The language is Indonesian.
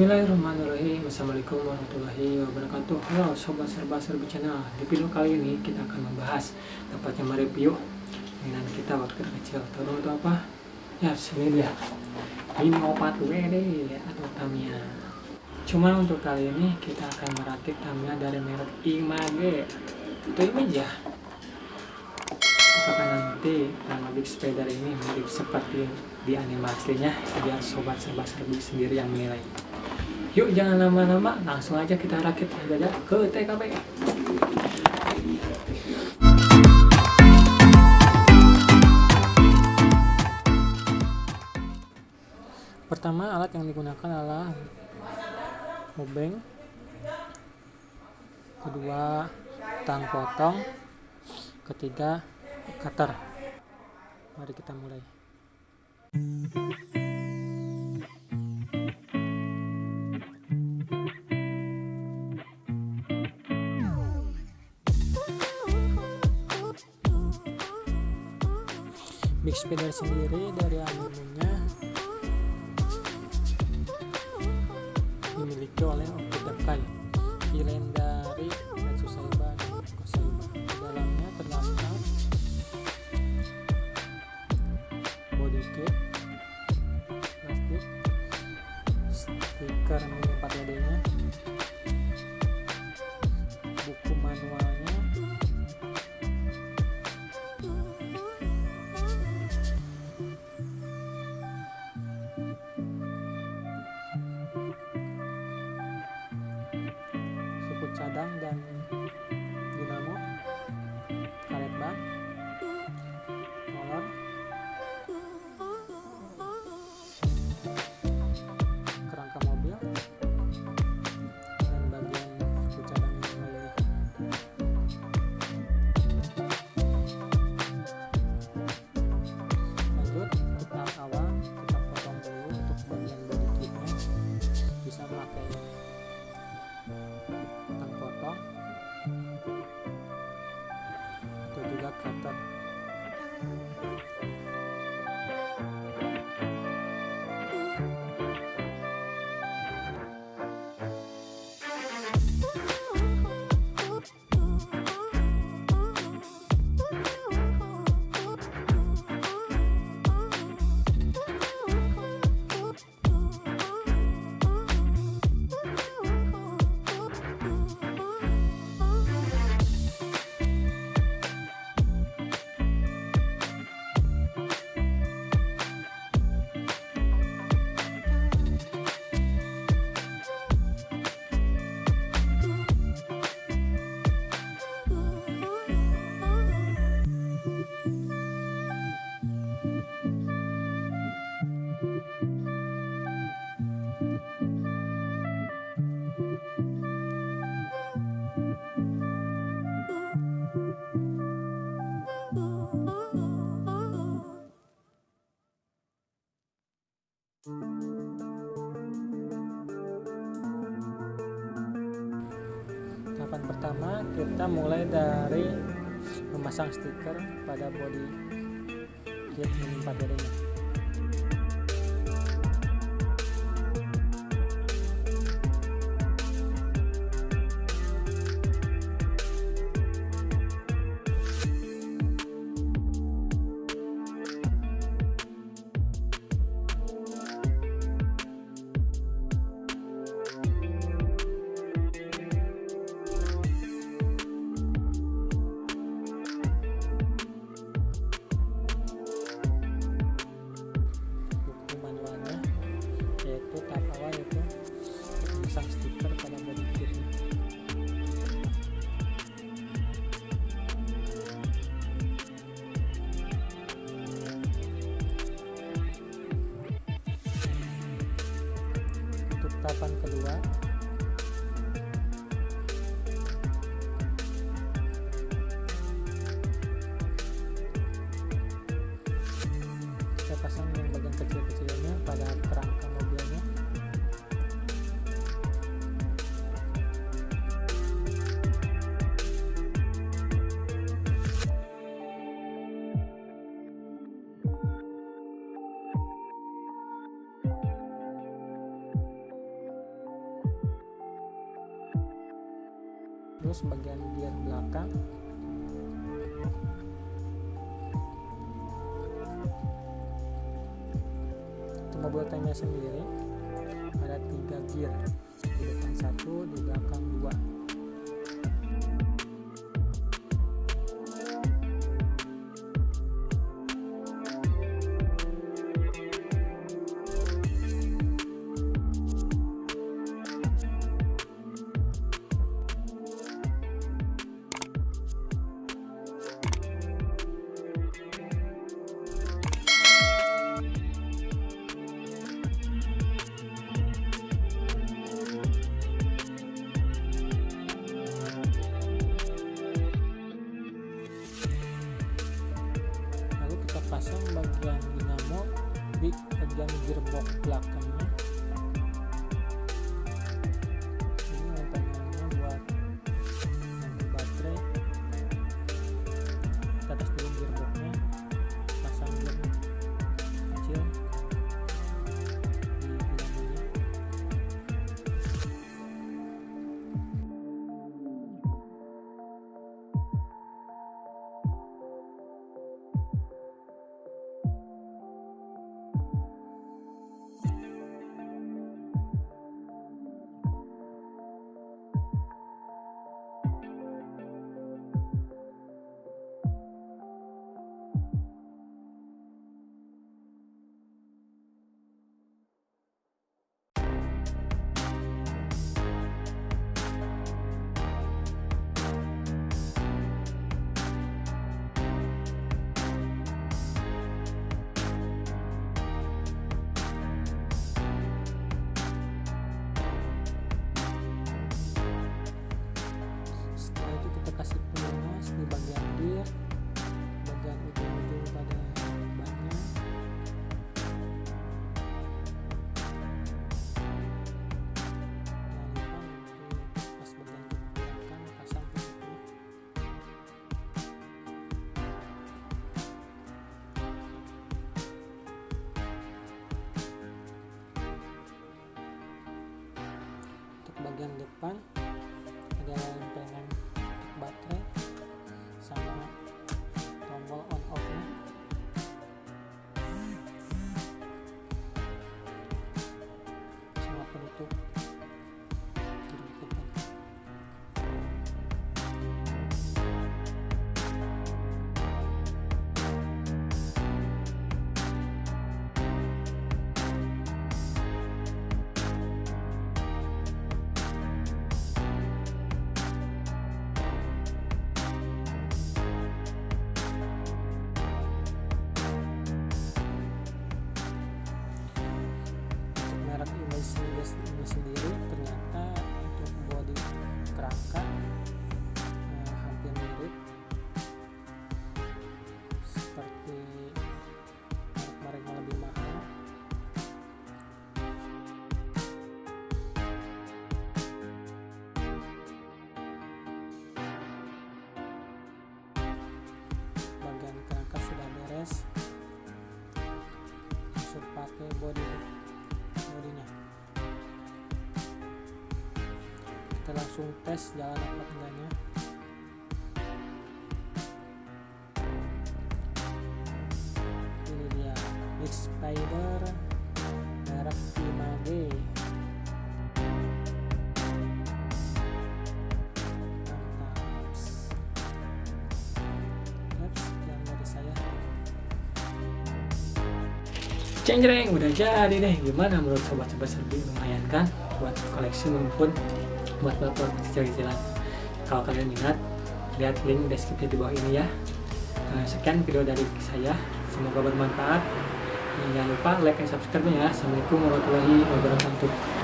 Bismillahirrahmanirrahim. Assalamualaikum warahmatullahi wabarakatuh. Halo sobat serba-serbi channel. Di video kali ini kita akan membahas, tepatnya mereview mainan kita waktu kecil. Tahu itu apa? Ya, ini dia. Ini opat WD atau Tamiya. Cuma untuk kali ini kita akan merakit Tamiya dari merek Image atau Image ya. Apakah nanti nama beakspider ini mirip seperti di anime aslinya? Biar sobat serba-serbi sendiri yang menilai. Yuk jangan lama-lama, langsung aja kita rakit aja ke TKP. Pertama, alat yang digunakan adalah obeng. Kedua, tang potong. Ketiga, cutter. Mari kita mulai. Beakspider sendiri dari animenya dimiliki oleh Dash Yankuro dari di dalamnya terdapat body kit plastik, stiker mini 4 nya, buku manualnya, cadang dan dinamo, karet ban, molor, kerangka mobil, dan bagian suku cadang yang lainnya. Lanjut, untuk tahap awal kita potong dulu untuk bagian body kitnya. Bisa pakai tang potong atau juga cutter. Tahapan pertama kita mulai dari memasang stiker pada body kit mini 4 nya. Terus bagian gear belakang, untuk mobil Tamiya sendiri ada 3 gear, di depan 1, di belakang 2. Pasang bagian dinamo di bagian gearbox belakangnya. Ini antenanya buat ngambil baterai. Kita tes dulu gearboxnya, pasang gear kecil di dinamonya. Kasih pelumas di bagian gear, bagian ujung-ujung pada bannya. Jangan lupa nanti pas bagian belakang pasang pelitnya. Untuk bagian depan ada lempengan baterai sama tombol on off nya. Sama penutup gear depan. Ini sendiri ternyata untuk bodi kerangka hampir mirip seperti merek yang lebih mahal. Bagian kerangka sudah beres, langsung pakai bodinya. Kita langsung tes jalan apa enggaknya. Ini dia beakspider merek sebagai. Mantap. Sekian dari saya. Ceng-ceng, udah jadi deh. Gimana menurut sobat-sobat serbi? Lumayan kan buat koleksi maupun buat bapak cicil-cicilan. Kalau kalian minat, lihat link deskripsi di bawah ini ya. Sekian video dari saya, semoga bermanfaat. Jangan lupa like dan subscribe ya. Assalamualaikum warahmatullahi wabarakatuh.